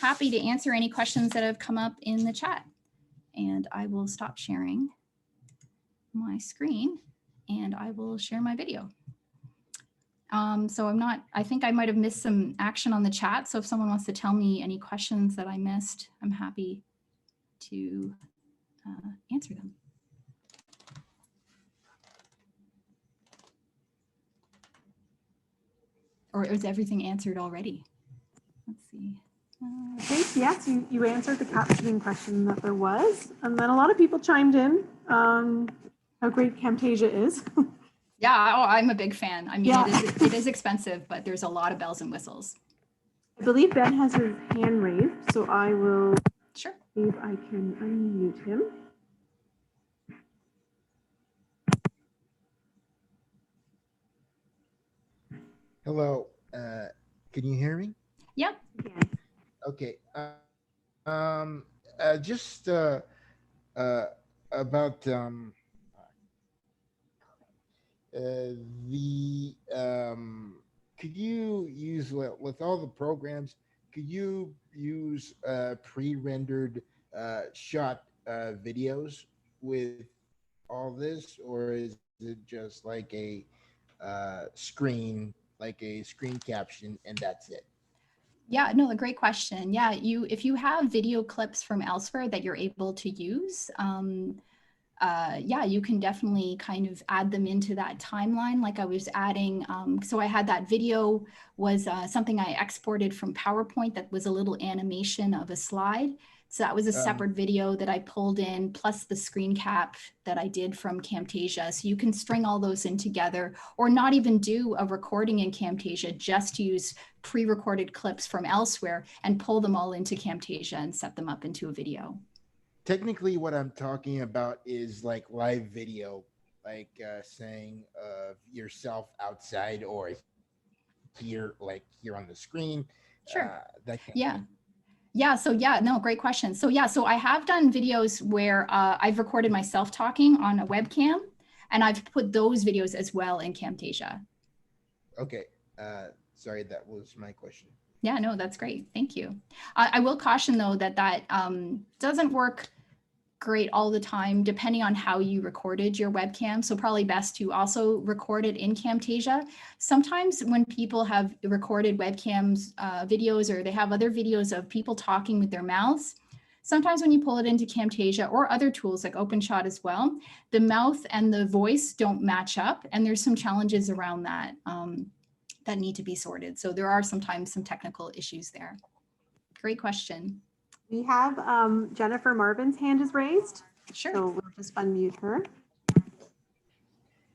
happy to answer any questions that have come up in the chat. And I will stop sharing my screen and I will share my video. So I think I might have missed some action on the chat. So if someone wants to tell me any questions that I missed, I'm happy to answer them. Or is everything answered already? Let's see. I think, yes, you answered the captioning question that there was. And then a lot of people chimed in on how great Camtasia is. Yeah, oh, I'm a big fan. I mean, Yeah. it is expensive, but there's a lot of bells and whistles. I believe Ben has his hand raised, so I will Sure. see if I can unmute him. Hello, can you hear me? Yep. Yeah. Okay. Just about could you use with all the programs? Could you use pre-rendered shot videos with all this, or is it just like a screen caption and that's it? Yeah, no, a great question. Yeah, if you have video clips from elsewhere that you're able to use, yeah, you can definitely kind of add them into that timeline. Like I was adding, so I had that video was something I exported from PowerPoint that was a little animation of a slide. So that was a separate video that I pulled in, plus the screen cap that I did from Camtasia. So you can string all those in together, or not even do a recording in Camtasia, just use pre-recorded clips from elsewhere and pull them all into Camtasia and set them up into a video. Technically, what I'm talking about is like live video, like saying yourself outside or here, like here on the screen. Sure. That kind Yeah. of thing. Yeah. So yeah, no, great question. So yeah, so I have done videos where I've recorded myself talking on a webcam, and I've put those videos as well in Camtasia. Okay. Sorry, that was my question. Yeah, no, that's great. Thank you. I will caution though that doesn't work great all the time, depending on how you recorded your webcam. So probably best to also record it in Camtasia. Sometimes when people have recorded webcams, videos, or they have other videos of people talking with their mouths, sometimes when you pull it into Camtasia or other tools like OpenShot as well, the mouth and the voice don't match up. And there's some challenges around that that need to be sorted. So there are sometimes some technical issues there. Great question. We have Jennifer Marvin's hand is raised. Sure. So we'll just unmute her.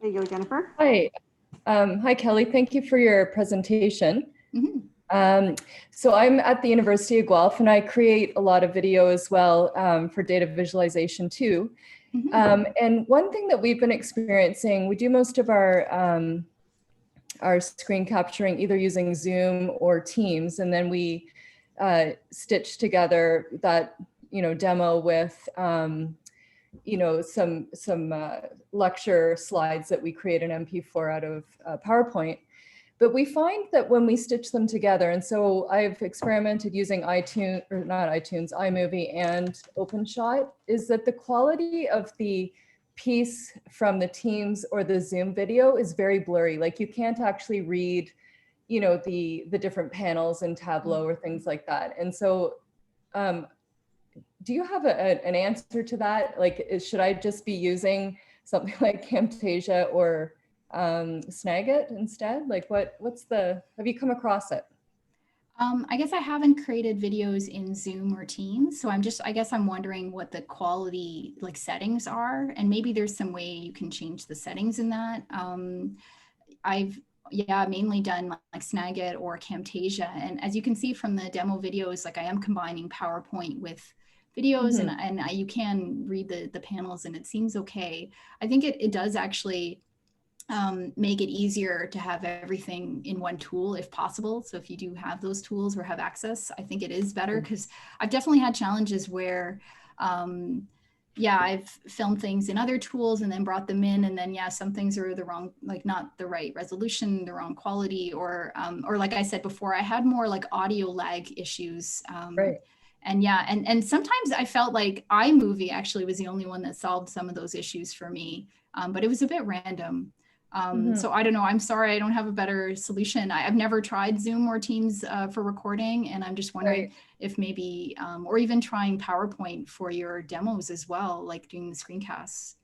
There you go, Jennifer. Hi. Hi, Kelly. Thank you for your presentation. Mm-hmm. So I'm at the University of Guelph and I create a lot of video as well for data visualization too. Mm-hmm. And one thing that we've been experiencing, we do most of our screen capturing either using Zoom or Teams, and then we stitch together that demo with some lecture slides that we create an MP4 out of PowerPoint. But we find that when we stitch them together, and so I've experimented using iMovie and OpenShot, is that the quality of the piece from the Teams or the Zoom video is very blurry. Like you can't actually read the different panels in Tableau or things like that. And so do you have an answer to that? Like, should I just be using something like Camtasia or Snagit instead? Like have you come across it? I guess I haven't created videos in Zoom or Teams. So I guess I'm wondering what the quality settings are, and maybe there's some way you can change the settings in that. yeah, mainly done like Snagit or Camtasia. And as you can see from the demo videos, like I am combining PowerPoint with videos Mhm. and you can read the panels and it seems okay. I think it does actually make it easier to have everything in one tool if possible. So if you do have those tools or have access, I think it is better because I've definitely had challenges where, yeah, I've filmed things in other tools and then brought them in, and then yeah, some things are the wrong, like not the right resolution, the wrong quality, or like I said before, I had more like audio lag issues. Right. And yeah, and sometimes I felt like iMovie actually was the only one that solved some of those issues for me, but it was a bit random. Mhm. So I don't know. I'm sorry, I don't have a better solution. I've never tried Zoom or Teams for recording, and I'm just wondering Right. if maybe, or even trying PowerPoint for your demos as well, like doing the screencasts.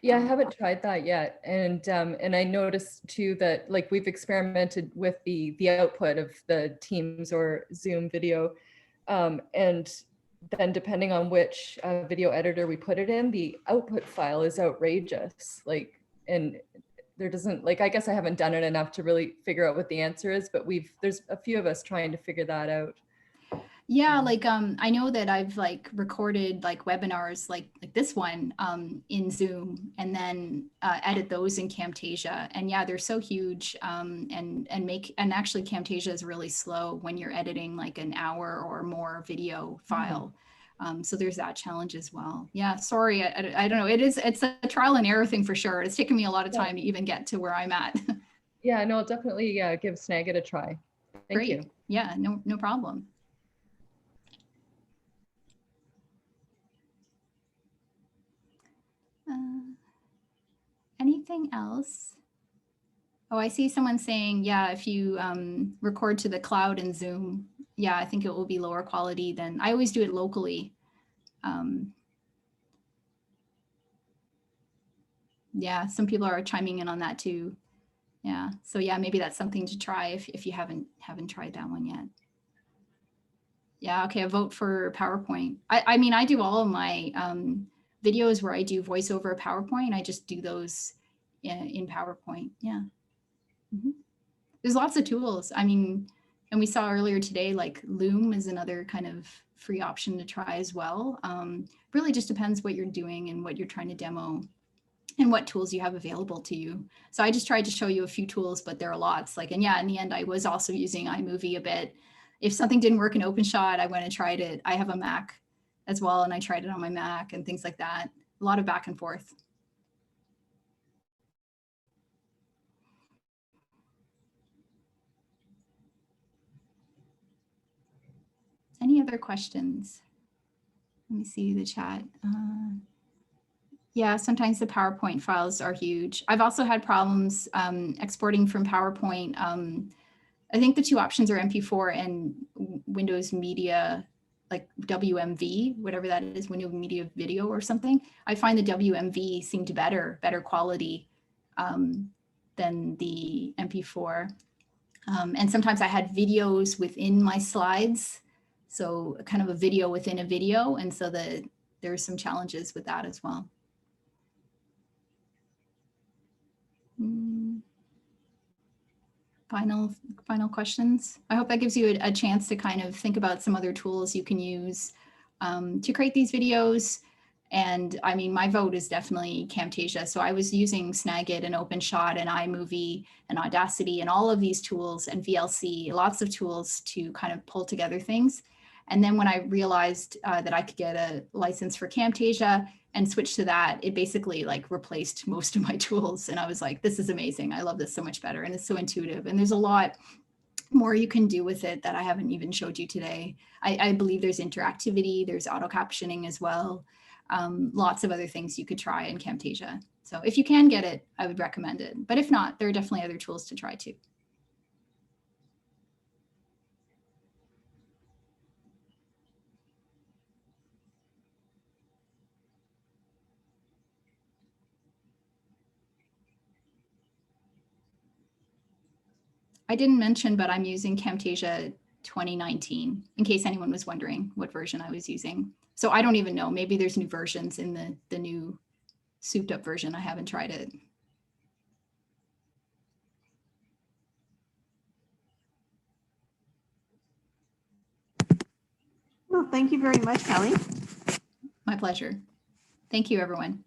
Yeah, I haven't tried that yet. And I noticed too that like we've experimented with the output of the Teams or Zoom video. And then depending on which video editor we put it in, the output file is outrageous. Like, and there doesn't, like, I guess I haven't done it enough to really figure out what the answer is, but there's a few of us trying to figure that out. Yeah, like I know that I've like recorded like webinars like this one in Zoom and then edit those in Camtasia. And yeah, they're so huge and actually Camtasia is really slow when you're editing like an hour or more video file. So there's that challenge as well. Yeah, sorry, I don't know. It's a trial and error thing for sure. It's taken me a lot of time to even get to where I'm at. Yeah, no, I'll definitely give Snagit a try. Thank you. Great. Yeah, no problem. Anything else? Oh, I see someone saying, yeah, if you record to the cloud in Zoom, yeah, I think it will be lower quality than, I always do it locally. Yeah, some people are chiming in on that too. Yeah, so yeah, maybe that's something to try if you haven't tried that one yet. Yeah, okay, a vote for PowerPoint. I mean, I do all of my videos where I do voiceover PowerPoint. I just do those in PowerPoint. Yeah. There's lots of tools. I mean, and we saw earlier today, like Loom is another kind of free option to try as well. Really just depends what you're doing and what you're trying to demo and what tools you have available to you. So I just tried to show you a few tools, but there are lots. Like, and yeah, in the end, I was also using iMovie a bit. If something didn't work in OpenShot, I went and tried it. I have a Mac as well, and I tried it on my Mac and things like that. A lot of back and forth. Any other questions? Let me see the chat. Yeah, sometimes the PowerPoint files are huge. I've also had problems exporting from PowerPoint. I think the two options are MP4 and Windows Media, like WMV, whatever that is, Windows Media Video or something. I find the WMV seemed better quality than the MP4. And sometimes I had videos within my slides. So kind of a video within a video. And so there's some challenges with that as well. Final questions. I hope that gives you a chance to kind of think about some other tools you can use to create these videos. And I mean, my vote is definitely Camtasia. So I was using Snagit and OpenShot and iMovie and Audacity and all of these tools and VLC, lots of tools to kind of pull together things. And then when I realized that I could get a license for Camtasia and switch to that, it basically like replaced most of my tools. And I was like, this is amazing. I love this so much better. And it's so intuitive. And there's a lot more you can do with it that I haven't even showed you today. I believe there's interactivity, there's auto captioning as well. Lots of other things you could try in Camtasia. So if you can get it, I would recommend it. But if not, there are definitely other tools to try too. I didn't mention, but I'm using Camtasia 2019, in case anyone was wondering what version I was using. So I don't even know. Maybe there's new versions in the new souped up version. I haven't tried it. Well, thank you very much, Kelly. My pleasure. Thank you, everyone.